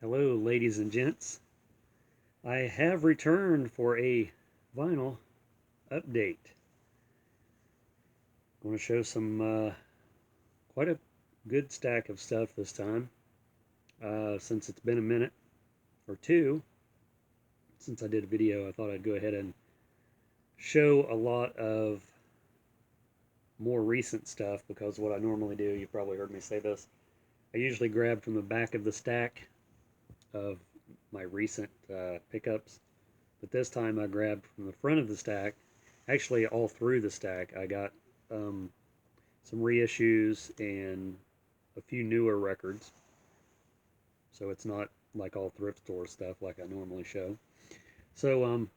Hello, ladies and gents. I have returned for a vinyl update. I'm going to show some quite a good stack of stuff this time. Since it's been a minute or two since I did a video, I thought I'd go ahead and show a lot of more recent stuff because what I normally do, you've probably heard me say this, I usually grab from the back of the stack of my recent pickups. But this time I grabbed from the front of the stack, actually all through the stack. I got some reissues and a few newer records. So it's not like all thrift store stuff like I normally show. So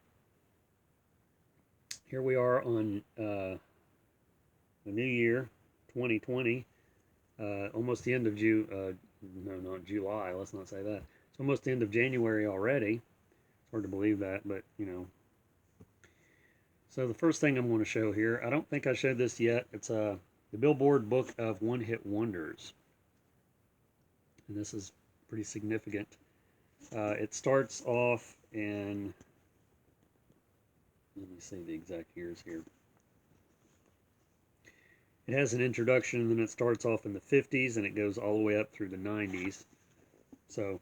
here we are on the new year, 2020, almost the end of no, not July, let's not say that. It's almost the end of January already. It's hard to believe that, but you know. So the first thing I'm going to show here, I don't think I showed this yet. It's the Billboard Book of One-Hit Wonders. And this is pretty significant. It starts off in, let me see the exact years here. It has an introduction, and then it starts off in the 50s, and it goes all the way up through the 90s. So,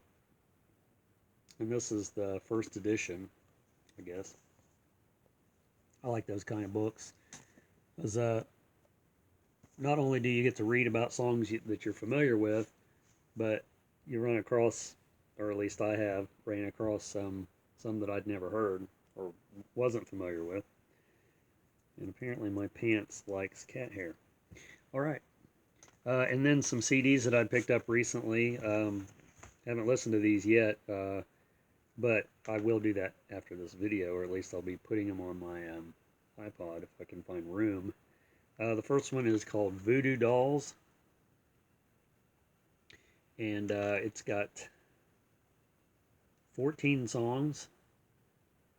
and this is the first edition, I guess. I like those kind of books. Because not only do you get to read about songs that you're familiar with, but you run across, or at least I have, ran across some that I'd never heard or wasn't familiar with. And apparently my pants likes cat hair. All right. And then some CDs that I'd picked up recently. Haven't listened to these yet, but I will do that after this video, or at least I'll be putting them on my iPod if I can find room. The first one is called Voodoo Dolls, and it's got 14 songs,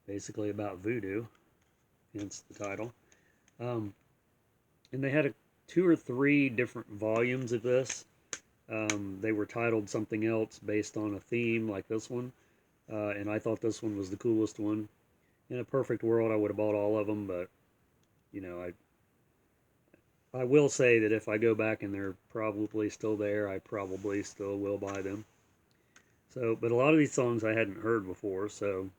basically about voodoo, hence the title. And they had two or three different volumes of this. They were titled something else based on a theme like this one, and I thought this one was the coolest one. In a perfect world, I would have bought all of them, but you know, I will say that if I go back and they're probably still there, I probably still will buy them. So, but a lot of these songs I hadn't heard before, so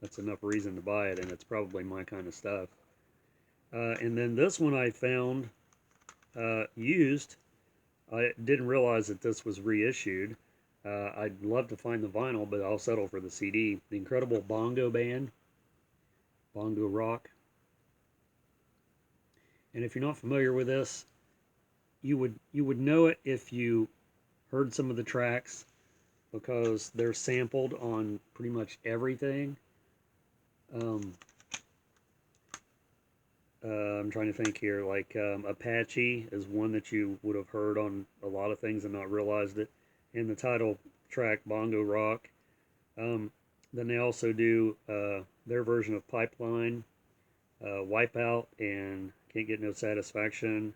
that's enough reason to buy it, and it's probably my kind of stuff. And then this one I found used. I didn't realize that this was reissued. I'd love to find the vinyl, but I'll settle for the CD. The Incredible Bongo Band, Bongo Rock. And if you're not familiar with this, you would know it if you heard some of the tracks, because they're sampled on pretty much everything. I'm trying to think here, like Apache is one that you would have heard on a lot of things and not realized it. And the title track, Bongo Rock. Then they also do their version of Pipeline, Wipeout, and Can't Get No Satisfaction,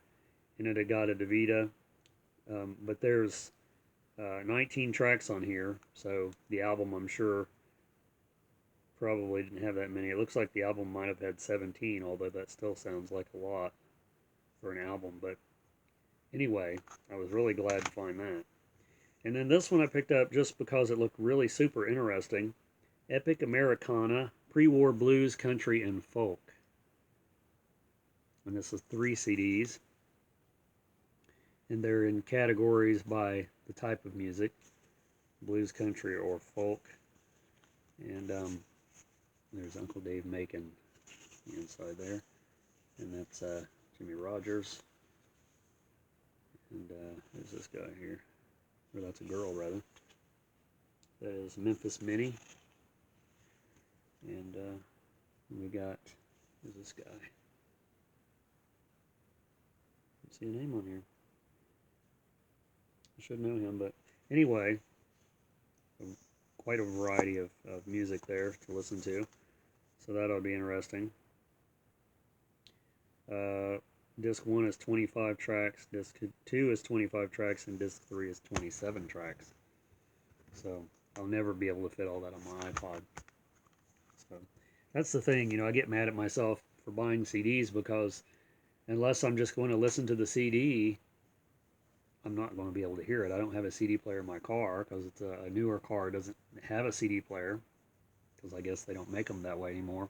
In-A-Da-Da-Da-Vida. But there's 19 tracks on here, so the album, I'm sure, probably didn't have that many. It looks like the album might have had 17, although that still sounds like a lot for an album. But anyway, I was really glad to find that. And then this one I picked up just because it looked really super interesting. Epic Americana, Pre-War Blues, Country, and Folk. And this is 3 CDs. And they're in categories by the type of music, blues, country, or folk. And there's Uncle Dave Macon inside there. And that's Jimmy Rogers. And there's this guy here. Or that's a girl, rather. That is Memphis Minnie. And we got, who's this guy? I don't see a name on here. I should know him, but anyway, quite a variety of music there to listen to. So that'll be interesting. Disc 1 is 25 tracks, Disc 2 is 25 tracks, and Disc 3 is 27 tracks. So I'll never be able to fit all that on my iPod. So that's the thing, you know, I get mad at myself for buying CDs because unless I'm just going to listen to the CD, I'm not going to be able to hear it. I don't have a CD player in my car because it's a newer car. It doesn't have a CD player because I guess they don't make them that way anymore.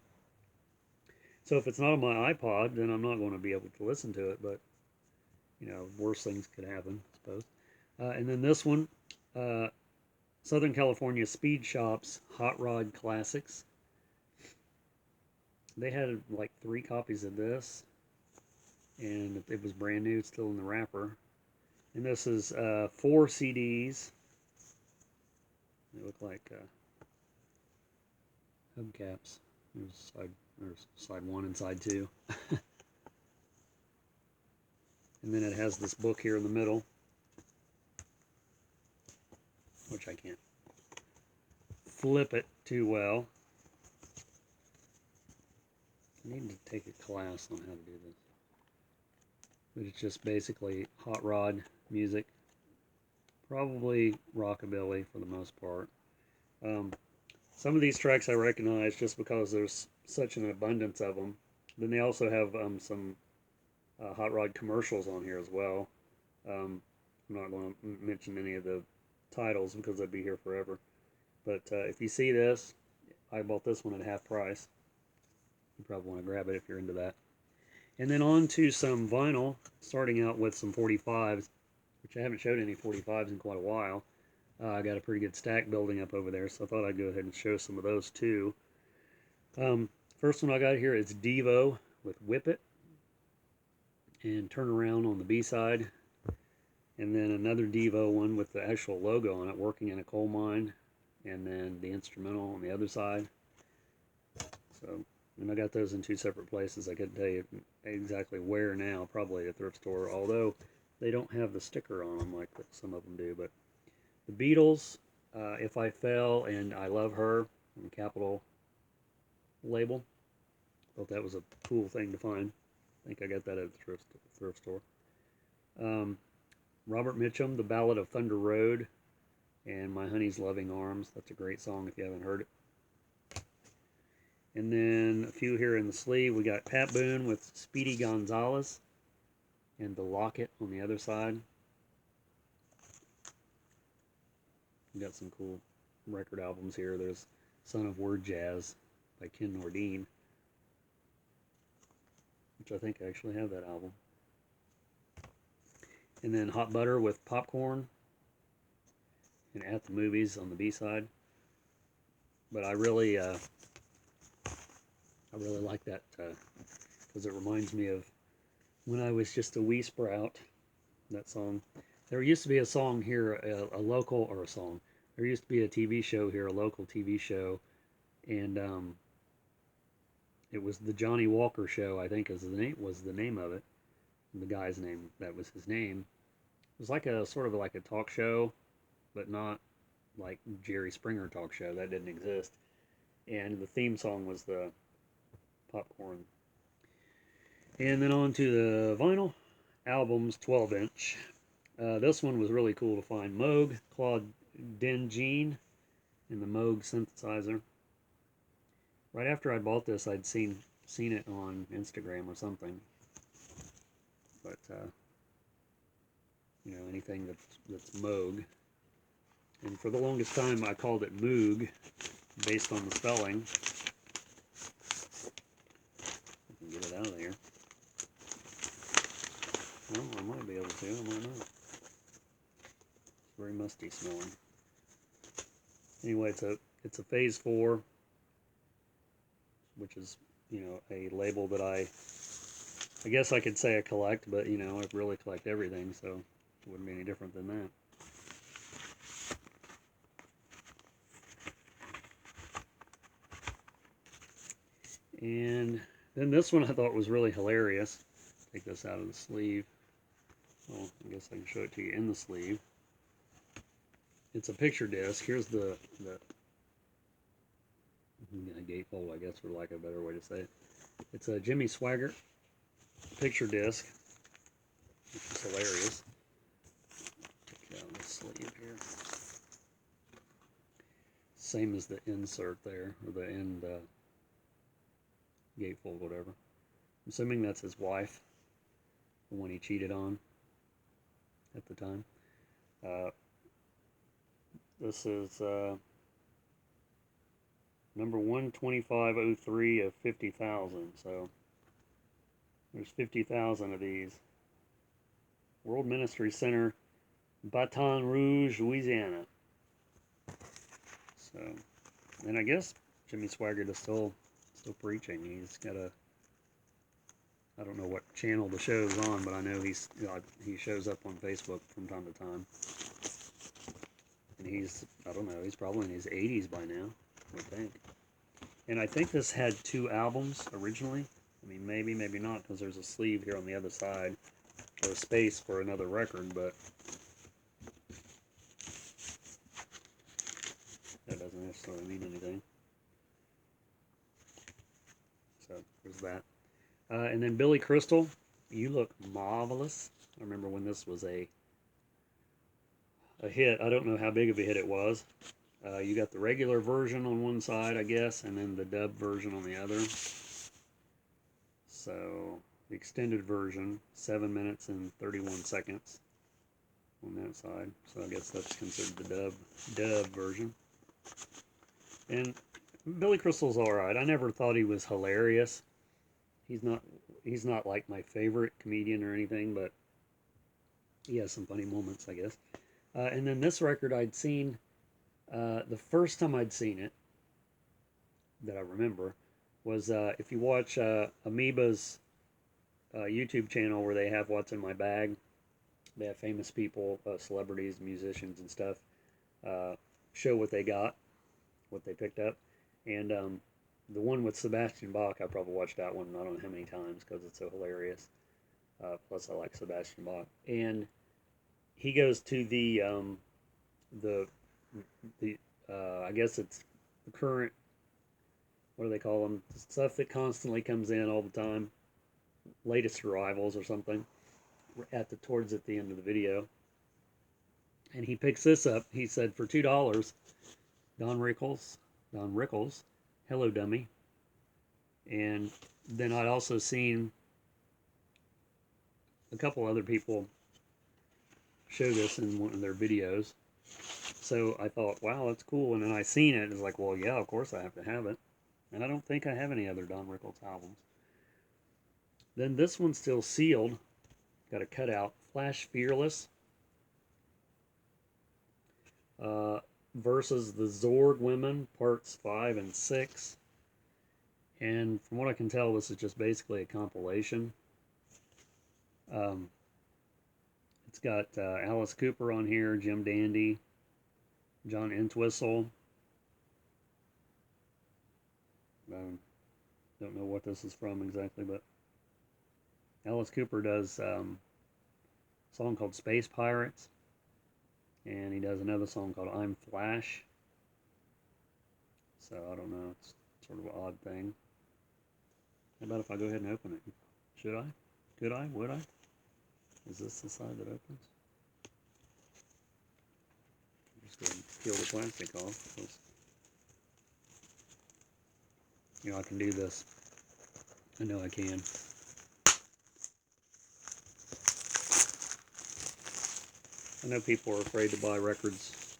So if it's not on my iPod, then I'm not going to be able to listen to it. But, you know, worse things could happen, I suppose. And then this one, Southern California Speed Shop's Hot Rod Classics. They had like 3 copies of this, and it was brand new, it's still in the wrapper. And this is 4 CDs. They look like hubcaps. There's side 1 and side 2. And then it has this book here in the middle, which I can't flip it too well. I need to take a class on how to do this. But it's just basically hot rod music. Probably rockabilly for the most part. Some of these tracks I recognize just because there's such an abundance of them. Then they also have some hot rod commercials on here as well. I'm not going to mention any of the titles because I'd be here forever. But if you see this, I bought this one at half price. You probably want to grab it if you're into that. And then on to some vinyl, starting out with some 45s, which I haven't showed any 45s in quite a while. I got a pretty good stack building up over there, so I thought I'd go ahead and show some of those too. First one I got here is Devo with Whip It and Turn Around on the B-side. And then another Devo one with the actual logo on it, Working in a Coal Mine, and then the instrumental on the other side. So, and I got those in 2 separate places. I couldn't tell you exactly where now, probably a thrift store, although they don't have the sticker on them like some of them do. But the Beatles, If I Fell, and I Love Her, on the Capitol label. Thought that was a cool thing to find. I think I got that at the thrift store. Robert Mitchum, The Ballad of Thunder Road, and My Honey's Loving Arms. That's a great song if you haven't heard it. And then a few here in the sleeve. We got Pat Boone with Speedy Gonzales and The Locket on the other side. We got some cool record albums here. There's Son of Word Jazz by Ken Nordine, which I think I actually have that album. And then Hot Butter with Popcorn and At the Movies on the B-side. But I really like that because it reminds me of when I was just a wee sprout. That song. There used to be a song here, a local, or a song. There used to be a TV show here, a local TV show, and it was the Johnny Walker Show, I think was the name of it. The guy's name, that was his name. It was like a sort of like a talk show, but not like Jerry Springer talk show. That didn't exist. And the theme song was the Popcorn. And then on to the vinyl albums, 12-inch. This one was really cool to find. Moog, Claude Dengene, and the Moog synthesizer. Right after I bought this, I'd seen it on Instagram or something. But you know, anything that's Moog. And for the longest time, I called it Moog, based on the spelling. I can get it out of there. Well, I might be able to. I might not. It's very musty smelling. Anyway, it's a Phase 4, which is, you know, a label that I guess I could say I collect, but, you know, I really collect everything, so it wouldn't be any different than that. And then this one I thought was really hilarious. Take this out of the sleeve. Well, I guess I can show it to you in the sleeve. It's a picture disc. Here's the gatefold, I guess, for lack of a better way to say it. It's a Jimmy Swaggart picture disc, which is hilarious. Take it out of the sleeve here. Same as the insert there, or the end gatefold, whatever. I'm assuming that's his wife, the one he cheated on at the time. This is number 12503 of 50,000. So there's 50,000 of these. World Ministry Center, Baton Rouge, Louisiana. So, and I guess Jimmy Swaggart is still preaching. He's got a, I don't know what channel the show's on, but I know he's, he shows up on Facebook from time to time. And he's, I don't know, he's probably in his 80s by now, I would think. And I think this had 2 albums originally. I mean, maybe, maybe not, because there's a sleeve here on the other side, or a space for another record, but that doesn't necessarily mean anything. So, there's that. And then Billy Crystal, You Look Marvelous. I remember when this was a hit. I don't know how big of a hit it was. You got the regular version on one side, I guess, and then the dub version on the other. So, the extended version, 7 minutes and 31 seconds on that side. So I guess that's considered the dub version. And Billy Crystal's alright. I never thought he was hilarious. He's not like my favorite comedian or anything, but he has some funny moments, I guess. And then this record I'd seen, the first time I'd seen it, that I remember, was if you watch Amoeba's YouTube channel where they have What's in My Bag. They have famous people, celebrities, musicians and stuff, show what they got, what they picked up. And the one with Sebastian Bach, I probably watched that one I don't know how many times because it's so hilarious. Plus I like Sebastian Bach. And he goes to the I guess it's the current, what do they call them? The stuff that constantly comes in all the time. Latest arrivals or something. Towards the end of the video. And he picks this up. He said for $2, Don Rickles, Hello Dummy. And then I'd also seen a couple other people show this in one of their videos. So I thought, wow, that's cool. And then I seen it, and it's like, well, yeah, of course I have to have it. And I don't think I have any other Don Rickles albums. Then this one's still sealed. Got a cutout. Flash Fearless. Versus the Zorg Women, parts 5 and 6. And from what I can tell, this is just basically a compilation. It's got Alice Cooper on here, Jim Dandy, John Entwistle. Don't know what this is from exactly, but Alice Cooper does a song called Space Pirates, and he does another song called I'm Flash. So I don't know, it's sort of an odd thing. How about if I go ahead and open it? Should I? Could I? Would I? Is this the side that opens? I'm just going to peel the plastic off, because, you know, I can do this. I know I can. I know people are afraid to buy records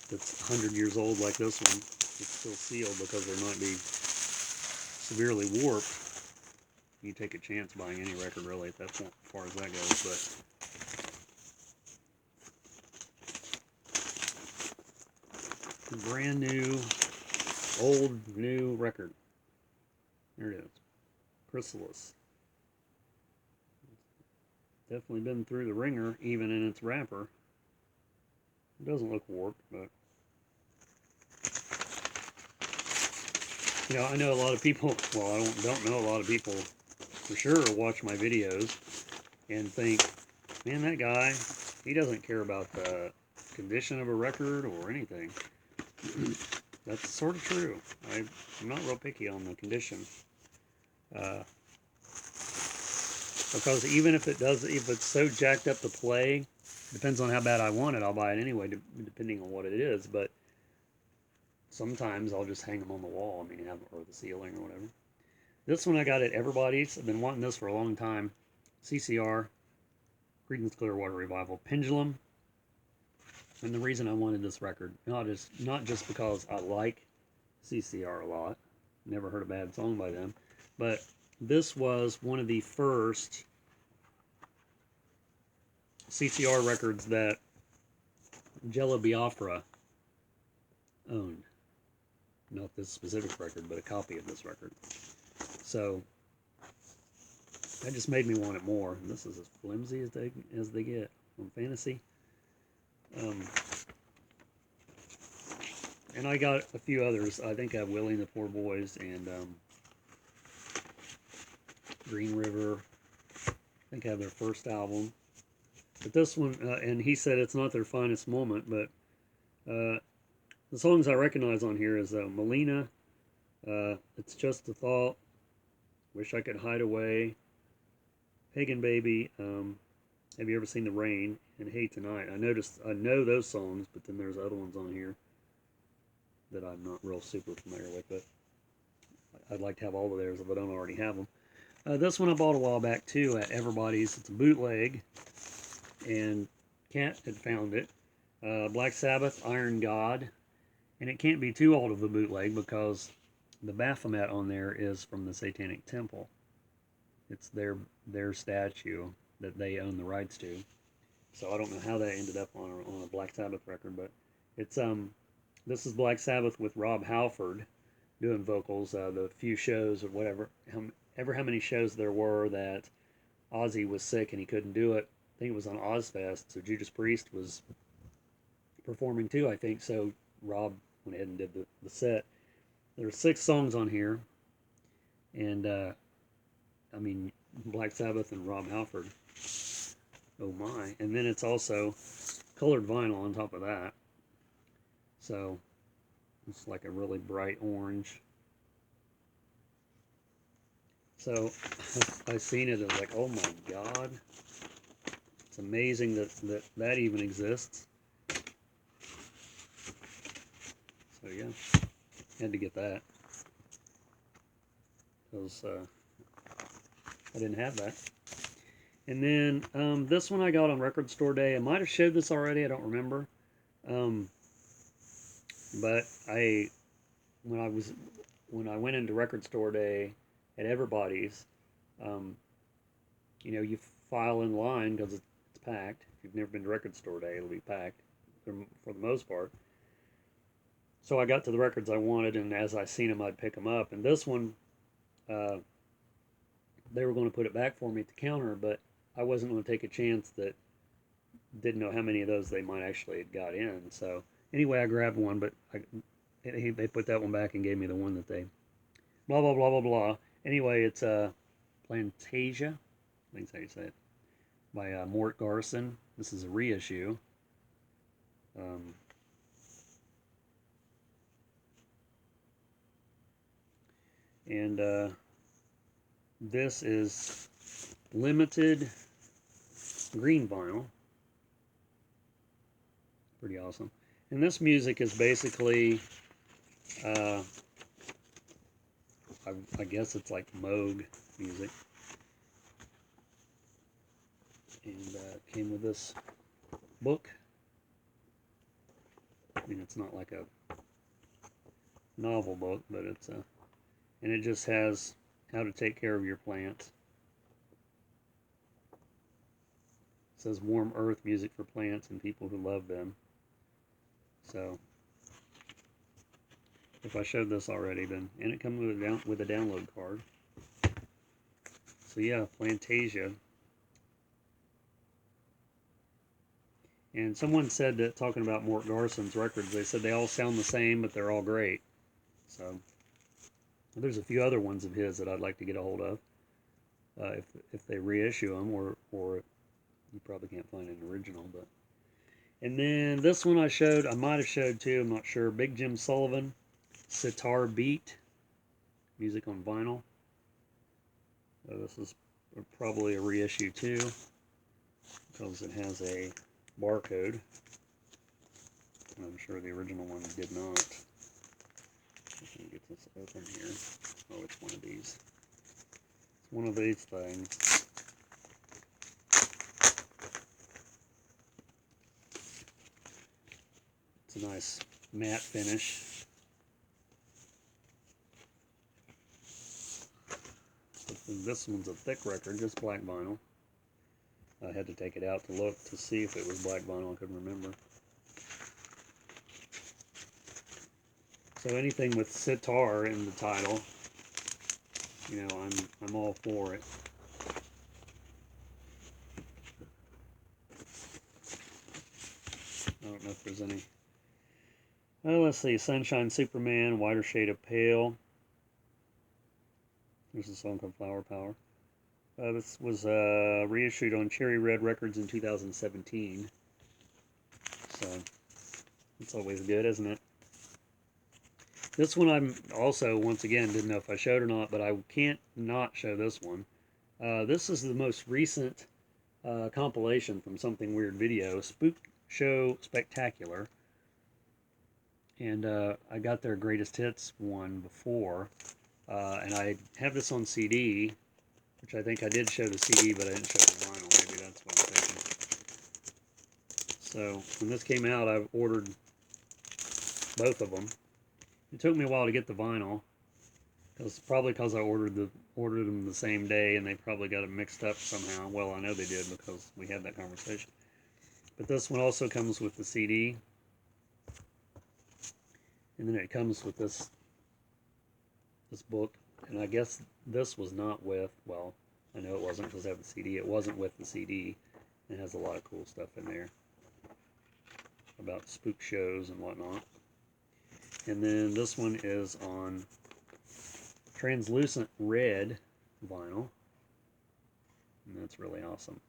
that's 100 years old like this one. It's still sealed because they might be severely warped. You take a chance buying any record really at that point, as far as that goes. But brand new, old, new record. There it is. Chrysalis. Definitely been through the ringer, even in its wrapper. It doesn't look warped, but you know, I know a lot of people. Well, I don't know a lot of people for sure watch my videos and think, man, that guy, he doesn't care about the condition of a record or anything. That's sort of true. I'm not real picky on the condition. Because even if it's so jacked up to play, depends on how bad I want it, I'll buy it anyway, depending on what it is. But sometimes I'll just hang them on the wall. I mean, or the ceiling or whatever. This one I got at Everybody's. I've been wanting this for a long time. CCR, Creedence Clearwater Revival, Pendulum. And the reason I wanted this record, not just because I like CCR a lot, never heard a bad song by them, but this was one of the first CCR records that Jello Biafra owned. Not this specific record, but a copy of this record. So that just made me want it more. And this is as flimsy as they get on Fantasy. And I got a few others. I think I have Willie and the Poor Boys and Green River. I think I have their first album. But this one, and he said it's not their finest moment, but the songs I recognize on here is Melina, It's Just a Thought, Wish I Could Hide Away, Pagan Baby, Have You Ever Seen the Rain, and Hey Tonight. I know those songs, but then there's other ones on here that I'm not real super familiar with, but I'd like to have all of theirs if I don't already have them. This one I bought a while back too at Everybody's. It's a bootleg, and Kat had found it. Black Sabbath, Iron God, and it can't be too old of a bootleg because the Baphomet on there is from the Satanic Temple. It's their statue that they own the rights to. So I don't know how that ended up on a Black Sabbath record, but it's this is Black Sabbath with Rob Halford doing vocals. The few shows or whatever, how many shows there were that Ozzy was sick and he couldn't do it. I think it was on Ozfest, so Judas Priest was performing too, I think. So Rob went ahead and did the set. There are 6 songs on here, and I mean, Black Sabbath and Rob Halford. Oh my! And then it's also colored vinyl on top of that. So it's like a really bright orange. So I seen it and was like, oh my God! It's amazing that even exists. So yeah, had to get that because I didn't have that. And then this one I got on Record Store Day. I might have showed this already. I don't remember. But when I went into Record Store Day at Everybody's, you file in line because it's packed. If you've never been to Record Store Day, it'll be packed for the most part. So I got to the records I wanted, and as I seen them, I'd pick them up. And this one, they were going to put it back for me at the counter, but I wasn't going to take a chance that didn't know how many of those they might actually have got in. So anyway, I grabbed one, but they put that one back and gave me the one that they blah, blah, blah, blah, blah. Anyway, it's Plantasia, I think that's how you say it, by Mort Garson. This is a reissue. And this is limited green vinyl. Pretty awesome. And this music is basically, I guess it's like Moog music. And it came with this book. I mean, it's not like a novel book, but it's a, and it just has how to take care of your plants. It says warm earth music for plants and people who love them. So if I showed this already, then, and it comes with a download card. So yeah, Plantasia. And someone said that, talking about Mort Garson's records, they said they all sound the same, but they're all great. So there's a few other ones of his that I'd like to get a hold of, if they reissue them, or you probably can't find an original. But and then this one I might have showed too, I'm not sure. Big Jim Sullivan, Sitar Beat, music on vinyl. This is probably a reissue too, because it has a barcode. I'm sure the original one did not. Let me get this open here. Oh, it's one of these. It's one of these things. It's a nice matte finish. This one's a thick record, just black vinyl. I had to take it out to look to see if it was black vinyl. I couldn't remember. So anything with sitar in the title, you know, I'm all for it. I don't know if there's any. Oh, let's see. Sunshine Superman, Whiter Shade of Pale. There's a song called Flower Power. This was reissued on Cherry Red Records in 2017. So, it's always good, isn't it? This one I'm also, once again, didn't know if I showed or not, but I can't not show this one. This is the most recent compilation from Something Weird Video, Spook Show Spectacular. And I got their Greatest Hits one before. And I have this on CD, which I think I did show the CD, but I didn't show the vinyl. Maybe that's what I'm thinking. So when this came out, I ordered both of them. It took me a while to get the vinyl, probably because I ordered them the same day, and they probably got it mixed up somehow. Well, I know they did because we had that conversation. But this one also comes with the CD, and then it comes with this book. And I guess this was not with, well, I know it wasn't because I have the CD. It wasn't with the CD. It has a lot of cool stuff in there about spook shows and whatnot. And then this one is on translucent red vinyl. And that's really awesome.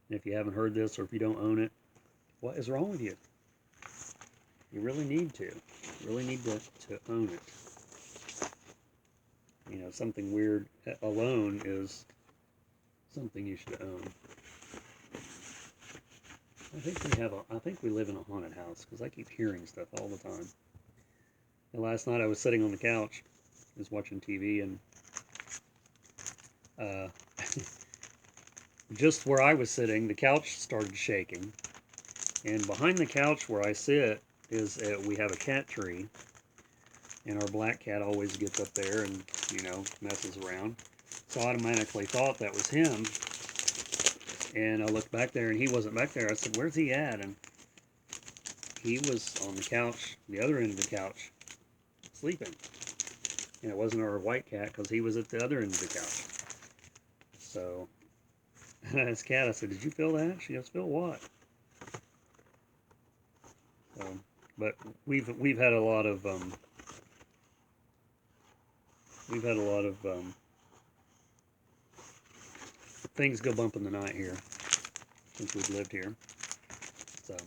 And if you haven't heard this, or if you don't own it, what is wrong with you? You really need to. You really need to own it. You know, Something Weird alone is something you should own. I think we live in a haunted house, because I keep hearing stuff all the time. And last night I was sitting on the couch, I was watching TV, and just where I was sitting, the couch started shaking. And behind the couch where I sit is we have a cat tree. And our black cat always gets up there and, you know, messes around. So I automatically thought that was him. And I looked back there, and he wasn't back there. I said, "Where's he at?" And he was on the couch, the other end of the couch, sleeping. And it wasn't our white cat, because he was at the other end of the couch. So, and I asked Cat, I said, "Did you feel that?" She goes, "Feel what?" So, but we've had a lot of things go bump in the night here since we've lived here. So,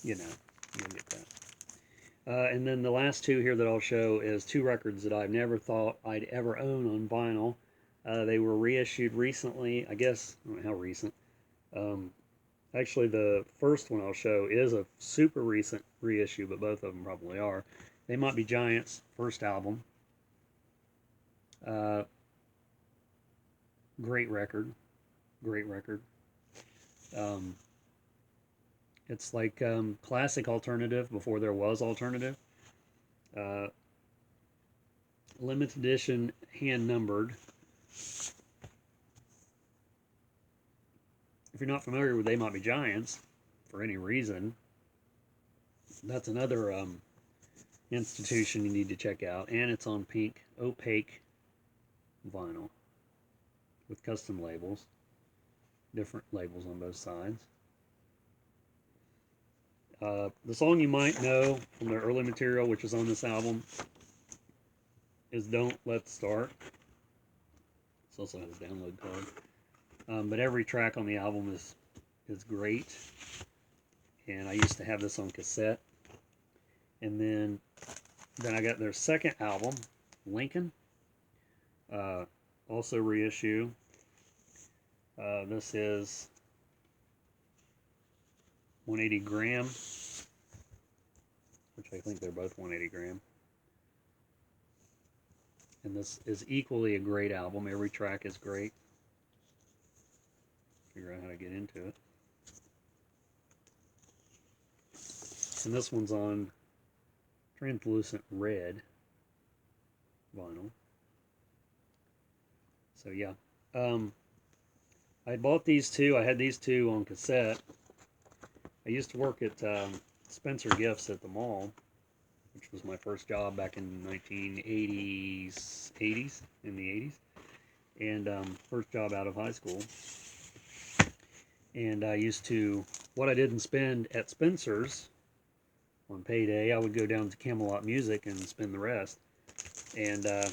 you know, you'll get that. And then the last two here that I'll show is two records that I've never thought I'd ever own on vinyl. They were reissued recently, I guess. I don't know how recent. Actually, the first one I'll show is a super recent reissue, but both of them probably are. They Might Be Giants' first album. Great record. Great record. It's like classic alternative before there was alternative. Limited edition, hand numbered. If you're not familiar with They Might Be Giants, for any reason, that's another institution you need to check out. And it's on pink, opaque vinyl with custom labels. Different labels on both sides. The song you might know from their early material, which is on this album, is Don't Let's Start. It also has a download card. But every track on the album is great. And I used to have this on cassette. And then I got their second album, Lincoln. Also reissue. This is 180 gram, which I think they're both 180 gram. And this is equally a great album. Every track is great. Figure out how to get into it. And this one's on translucent red vinyl. So yeah. I bought these two. I had these two on cassette. I used to work at Spencer Gifts at the mall, which was my first job back in 1980s, in the 80s, and first job out of high school. And I used to, what I didn't spend at Spencer's on payday, I would go down to Camelot Music and spend the rest. And I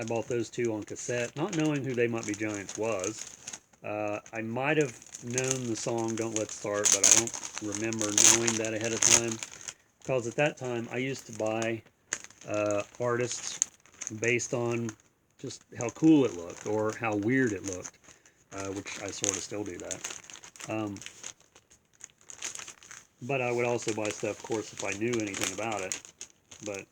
bought those two on cassette, not knowing who They Might Be Giants was. I might have known the song Don't Let's Start, but I don't remember knowing that ahead of time. Because at that time, I used to buy artists based on just how cool it looked or how weird it looked, which I sort of still do that. But I would also buy stuff, of course, if I knew anything about it. But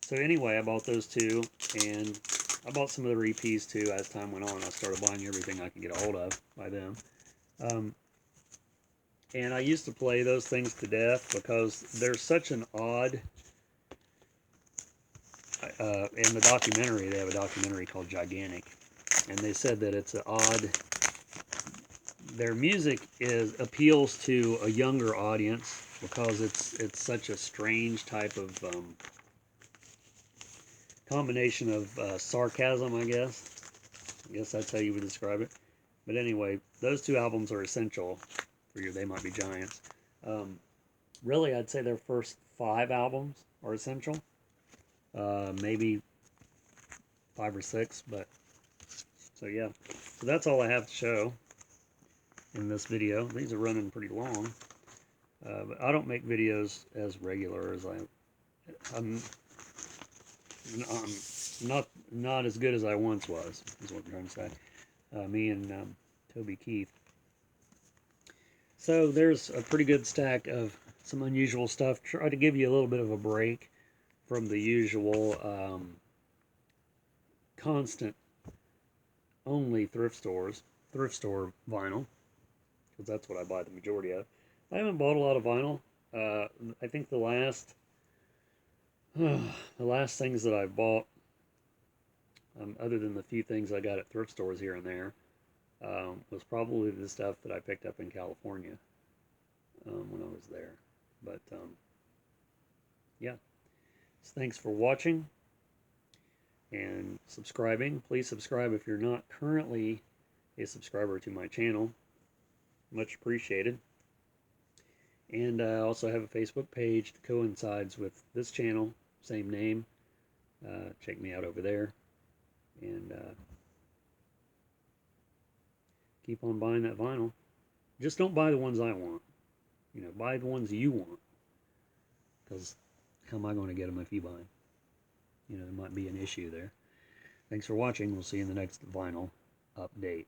so anyway, I bought those two, and I bought some of the EPs too as time went on. I started buying everything I could get a hold of by them. And I used to play those things to death because they're such an odd... in the documentary, they have a documentary called Gigantic, and they said that it's an odd... Their music appeals to a younger audience because it's such a strange type of combination of sarcasm, I guess. I guess that's how you would describe it. But anyway, those two albums are essential for your They Might Be Giants. Really, I'd say their first 5 albums are essential. Maybe 5 or 6, but so yeah. So that's all I have to show in this video. These are running pretty long, but I don't make videos as regular as I'm not as good as I once was, is what I'm trying to say. Me and Toby Keith. So there's a pretty good stack of some unusual stuff. Try to give you a little bit of a break from the usual constant only thrift store vinyl, because that's what I buy the majority of. I haven't bought a lot of vinyl. I think the last things that I've bought, other than the few things I got at thrift stores here and there, was probably the stuff that I picked up in California when I was there. But yeah, so thanks for watching and subscribing. Please subscribe if you're not currently a subscriber to my channel. Much appreciated. And I also have a Facebook page that coincides with this channel, same name. Check me out over there. And keep on buying that vinyl. Just don't buy the ones I want. You know, buy the ones you want. Because how am I going to get them if you buy them? You know, there might be an issue there. Thanks for watching. We'll see you in the next vinyl update.